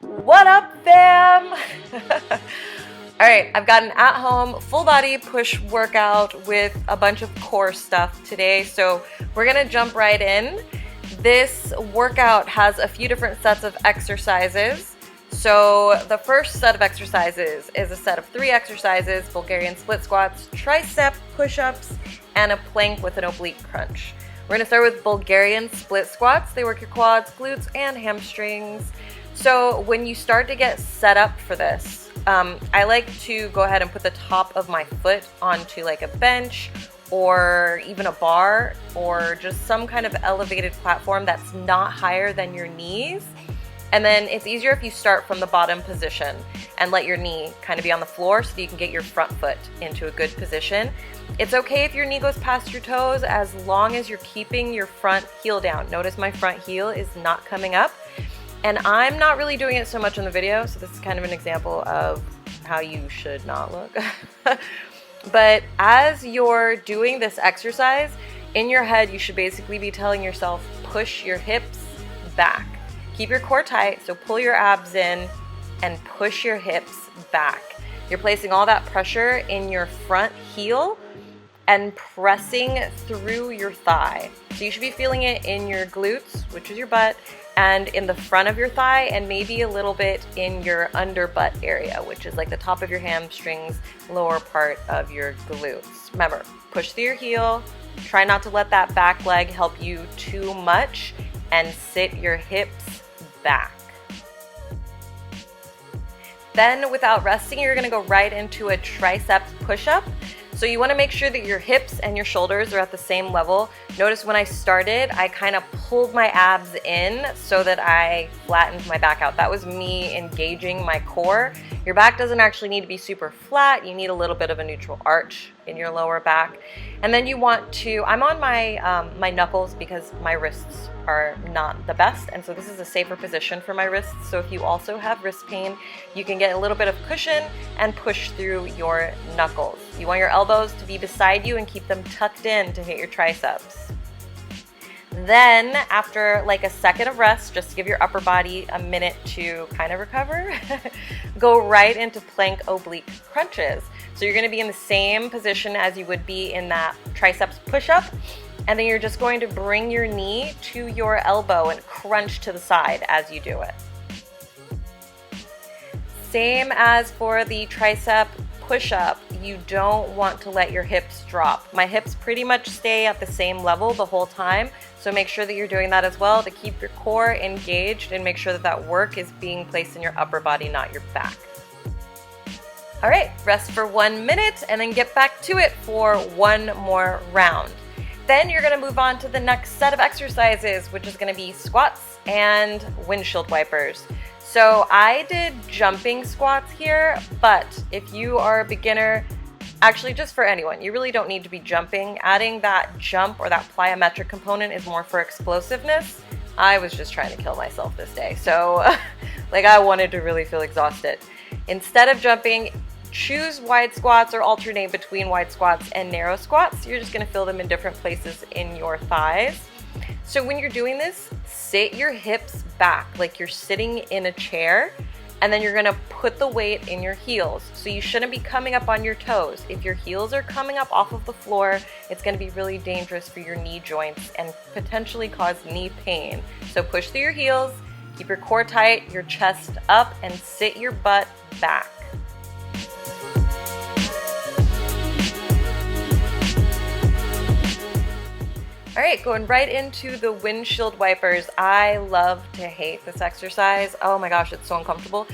What up, fam? All right, I've got an at-home full body push workout with a bunch of core stuff today. So we're gonna jump right in. This workout has a few different sets of exercises. So the first set of exercises is a set of 3 exercises: Bulgarian split squats, tricep push-ups, and a plank with an oblique crunch. We're gonna start with Bulgarian split squats. They work your quads, glutes, and hamstrings. So when you start to get set up for this, I like to go ahead and put the top of my foot onto like a bench or even a bar or just some kind of elevated platform that's not higher than your knees. And then it's easier if you start from the bottom position and let your knee kind of be on the floor so that you can get your front foot into a good position. It's okay if your knee goes past your toes as long as you're keeping your front heel down. Notice my front heel is not coming up. And I'm not really doing it so much in the video, so this is kind of an example of how you should not look. But as you're doing this exercise, in your head, you should basically be telling yourself, push your hips back. Keep your core tight, so pull your abs in and push your hips back. You're placing all that pressure in your front heel and pressing through your thigh. So you should be feeling it in your glutes, which is your butt, and in the front of your thigh, and maybe a little bit in your under butt area, which is like the top of your hamstrings, lower part of your glutes. Remember, push through your heel. Try not to let that back leg help you too much, and sit your hips back. Then without resting, you're gonna go right into a triceps push-up. So you wanna make sure that your hips and your shoulders are at the same level. Notice when I started, I kind of pulled my abs in so that I flattened my back out. That was me engaging my core. Your back doesn't actually need to be super flat. You need a little bit of a neutral arch in your lower back. And then you want to, I'm on my knuckles because my wrists are not the best, and so this is a safer position for my wrists. So if you also have wrist pain, you can get a little bit of cushion and push through your knuckles. You want your elbows to be beside you and keep them tucked in to hit your triceps. Then after like a second of rest, just to give your upper body a minute to kind of recover, go right into plank oblique crunches. So you're gonna be in the same position as you would be in that triceps push-up, and then you're just going to bring your knee to your elbow and crunch to the side as you do it. Same as for the tricep push-up, you don't want to let your hips drop. My hips pretty much stay at the same level the whole time, so make sure that you're doing that as well to keep your core engaged and make sure that that work is being placed in your upper body, not your back. All right, rest for 1 minute and then get back to it for one more round. Then you're gonna move on to the next set of exercises, which is gonna be squats and windshield wipers. So I did jumping squats here, but if you are a beginner, actually just for anyone, you really don't need to be jumping. Adding that jump or that plyometric component is more for explosiveness. I was just trying to kill myself this day. So like I wanted to really feel exhausted. Instead of jumping, choose wide squats or alternate between wide squats and narrow squats. You're just gonna feel them in different places in your thighs. So when you're doing this, sit your hips back like you're sitting in a chair, and then you're gonna put the weight in your heels. So you shouldn't be coming up on your toes. If your heels are coming up off of the floor, it's gonna be really dangerous for your knee joints and potentially cause knee pain. So push through your heels, keep your core tight, your chest up, and sit your butt back. All right, going right into the windshield wipers. I love to hate this exercise. Oh my gosh, it's so uncomfortable.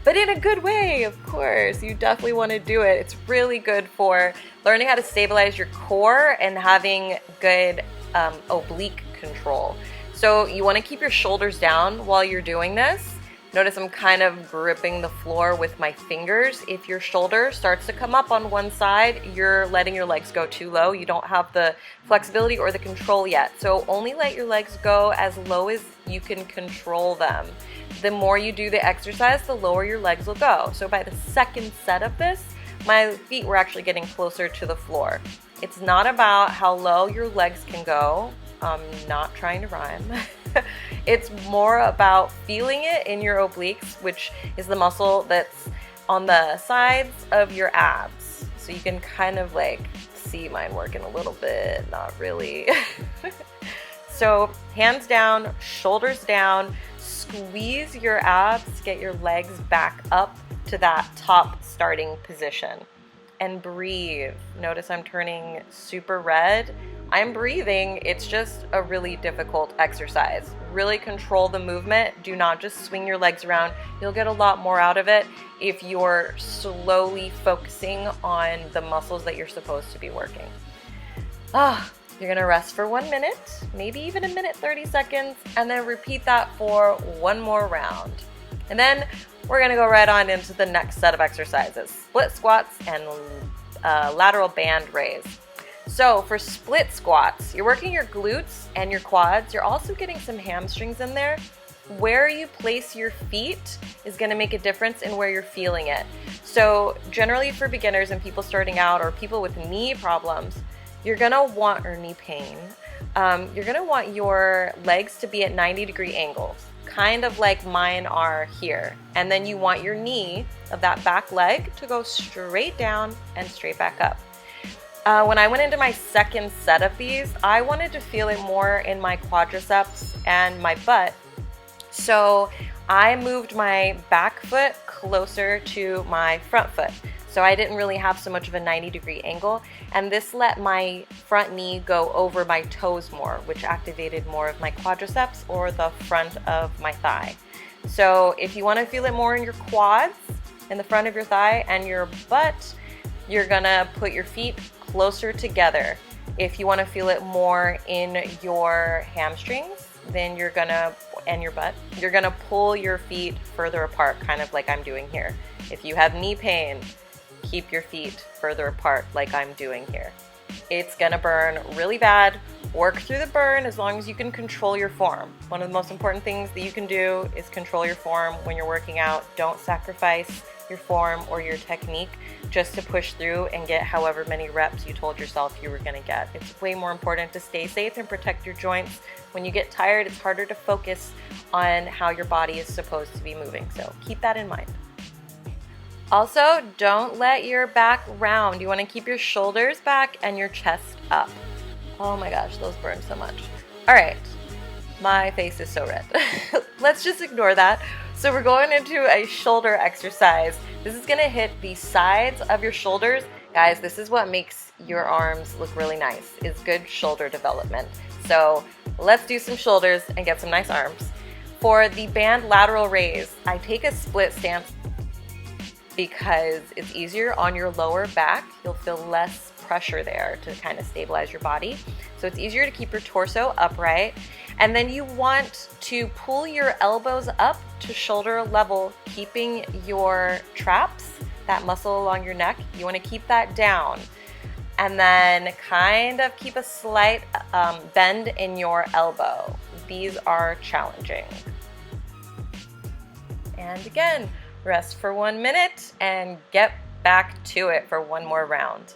But in a good way, of course. You definitely want to do it. It's really good for learning how to stabilize your core and having good oblique control. So you want to keep your shoulders down while you're doing this. Notice I'm kind of gripping the floor with my fingers. If your shoulder starts to come up on one side, you're letting your legs go too low. You don't have the flexibility or the control yet. So only let your legs go as low as you can control them. The more you do the exercise, the lower your legs will go. So by the second set of this, my feet were actually getting closer to the floor. It's not about how low your legs can go. I'm not trying to rhyme. It's more about feeling it in your obliques, which is the muscle that's on the sides of your abs. So you can kind of like see mine working a little bit, not really. So hands down, shoulders down, squeeze your abs, get your legs back up to that top starting position. And breathe. Notice I'm turning super red. I'm breathing. It's just a really difficult exercise. Really control the movement. Do not just swing your legs around. You'll get a lot more out of it if you're slowly focusing on the muscles that you're supposed to be working. You're gonna rest for 1 minute, maybe even 1 minute 30 seconds, and then repeat that for one more round. And then we're gonna go right on into the next set of exercises, split squats and lateral band raise. So for split squats, you're working your glutes and your quads. You're also getting some hamstrings in there. Where you place your feet is gonna make a difference in where you're feeling it. So generally for beginners and people starting out or people with knee problems, you're gonna want, or knee pain, you're gonna want your legs to be at 90-degree angles, kind of like mine are here. And then you want your knee of that back leg to go straight down and straight back up. When I went into my second set of these, I wanted to feel it more in my quadriceps and my butt. So I moved my back foot closer to my front foot. So I didn't really have so much of a 90-degree angle, and this let my front knee go over my toes more, which activated more of my quadriceps or the front of my thigh. So if you want to feel it more in your quads, in the front of your thigh and your butt, you're gonna put your feet closer together. If you want to feel it more in your hamstrings, then you're gonna, and your butt, you're gonna pull your feet further apart, kind of like I'm doing here. If you have knee pain, keep your feet further apart like I'm doing here. It's gonna burn really bad. Work through the burn as long as you can control your form. One of the most important things that you can do is control your form when you're working out. Don't sacrifice your form or your technique just to push through and get however many reps you told yourself you were gonna get. It's way more important to stay safe and protect your joints. When you get tired, it's harder to focus on how your body is supposed to be moving. So keep that in mind. Also, don't let your back round. You want to keep your shoulders back and your chest up. Oh my gosh, those burn so much. All right, my face is so red. Let's just ignore that. So we're going into a shoulder exercise. This is gonna hit the sides of your shoulders. Guys, this is what makes your arms look really nice, is good shoulder development. So let's do some shoulders and get some nice arms. For the band lateral raise, I take a split stance because it's easier on your lower back. You'll feel less pressure there to kind of stabilize your body. So it's easier to keep your torso upright. And then you want to pull your elbows up to shoulder level, keeping your traps, that muscle along your neck, you want to keep that down. And then kind of keep a slight bend in your elbow. These are challenging. And again, rest for 1 minute and get back to it for one more round.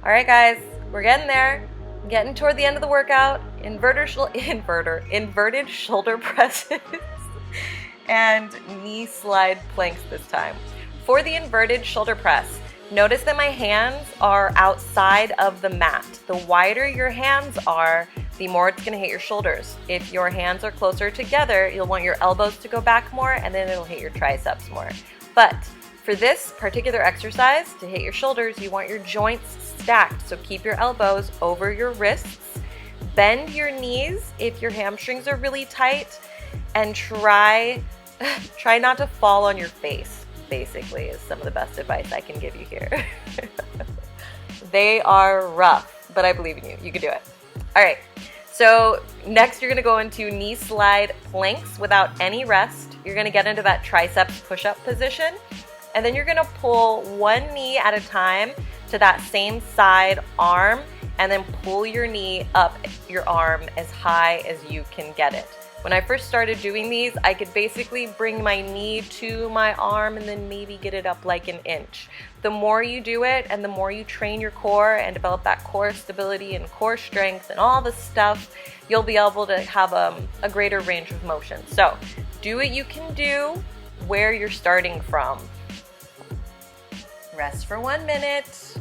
All right, guys, we're getting there. Getting toward the end of the workout. Inverted shoulder presses and knee slide planks this time. For the inverted shoulder press, notice that my hands are outside of the mat. The wider your hands are, the more it's gonna hit your shoulders. If your hands are closer together, you'll want your elbows to go back more, and then it'll hit your triceps more. But for this particular exercise, to hit your shoulders, you want your joints stacked. So keep your elbows over your wrists, bend your knees if your hamstrings are really tight, and try not to fall on your face, basically, is some of the best advice I can give you here. They are rough, but I believe in you. You can do it. All right. So next you're gonna go into knee slide planks without any rest. You're gonna get into that triceps push-up position, and then you're gonna pull one knee at a time to that same side arm, and then pull your knee up your arm as high as you can get it. When I first started doing these, I could basically bring my knee to my arm and then maybe get it up like an inch. The more you do it and the more you train your core and develop that core stability and core strength and all this stuff, you'll be able to have a greater range of motion. So do what you can do where you're starting from. Rest for 1 minute.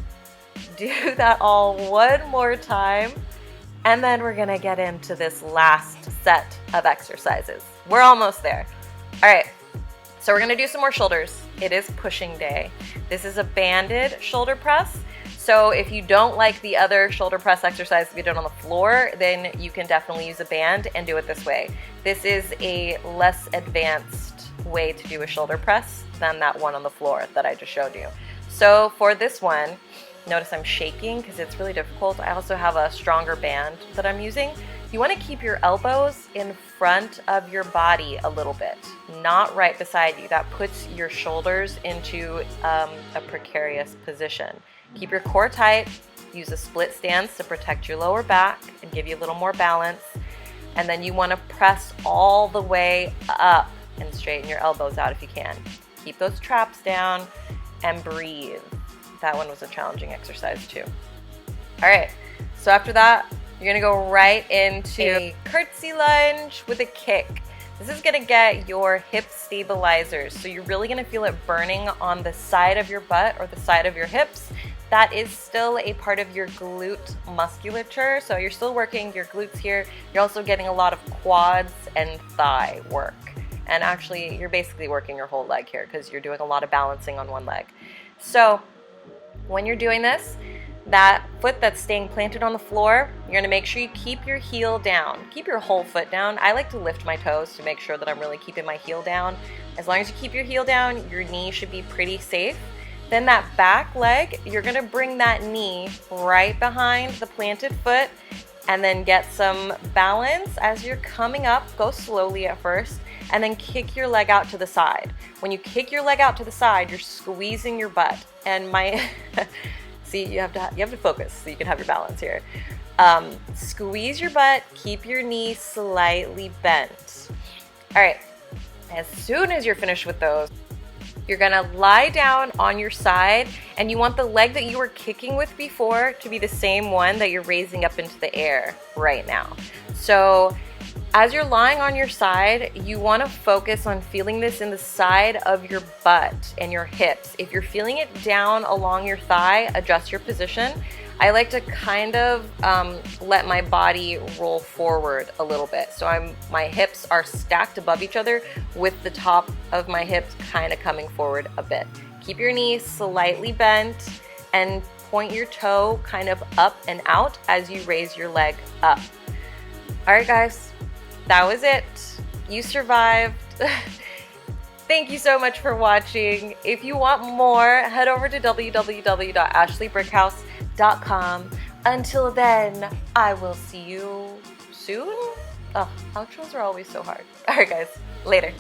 Do that all one more time. And then we're gonna get into this last set of exercises. We're almost there. All right, so we're gonna do some more shoulders. It is pushing day. This is a banded shoulder press. So if you don't like the other shoulder press exercise we did on the floor, then you can definitely use a band and do it this way. This is a less advanced way to do a shoulder press than that one on the floor that I just showed you. So for this one, notice I'm shaking because it's really difficult. I also have a stronger band that I'm using. You want to keep your elbows in front of your body a little bit, not right beside you. That puts your shoulders into a precarious position. Keep your core tight. Use a split stance to protect your lower back and give you a little more balance. And then you want to press all the way up and straighten your elbows out if you can. Keep those traps down and breathe. That one was a challenging exercise too. All right, so after that, you're gonna go right into a curtsy lunge with a kick. This is gonna get your hip stabilizers. So you're really gonna feel it burning on the side of your butt or the side of your hips. That is still a part of your glute musculature. So you're still working your glutes here. You're also getting a lot of quads and thigh work. And actually, you're basically working your whole leg here because you're doing a lot of balancing on one leg. So when you're doing this, that foot that's staying planted on the floor, you're gonna make sure you keep your heel down. Keep your whole foot down. I like to lift my toes to make sure that I'm really keeping my heel down. As long as you keep your heel down, your knee should be pretty safe. Then that back leg, you're gonna bring that knee right behind the planted foot and then get some balance as you're coming up. Go slowly at first and then kick your leg out to the side. When you kick your leg out to the side, you're squeezing your butt. And my, see, you have to focus so you can have your balance here. Squeeze your butt, keep your knee slightly bent. All right, as soon as you're finished with those, you're gonna lie down on your side and you want the leg that you were kicking with before to be the same one that you're raising up into the air right now. So as you're lying on your side, you want to focus on feeling this in the side of your butt and your hips. If you're feeling it down along your thigh, adjust your position. I like to kind of let my body roll forward a little bit. So my hips are stacked above each other with the top of my hips kind of coming forward a bit. Keep your knees slightly bent and point your toe kind of up and out as you raise your leg up. All right, guys. That was it. You survived. Thank you so much for watching. If you want more, head over to www.ashleybrickhouse.com. Until then, I will see you soon. Oh, outros are always so hard. All right, guys. Later.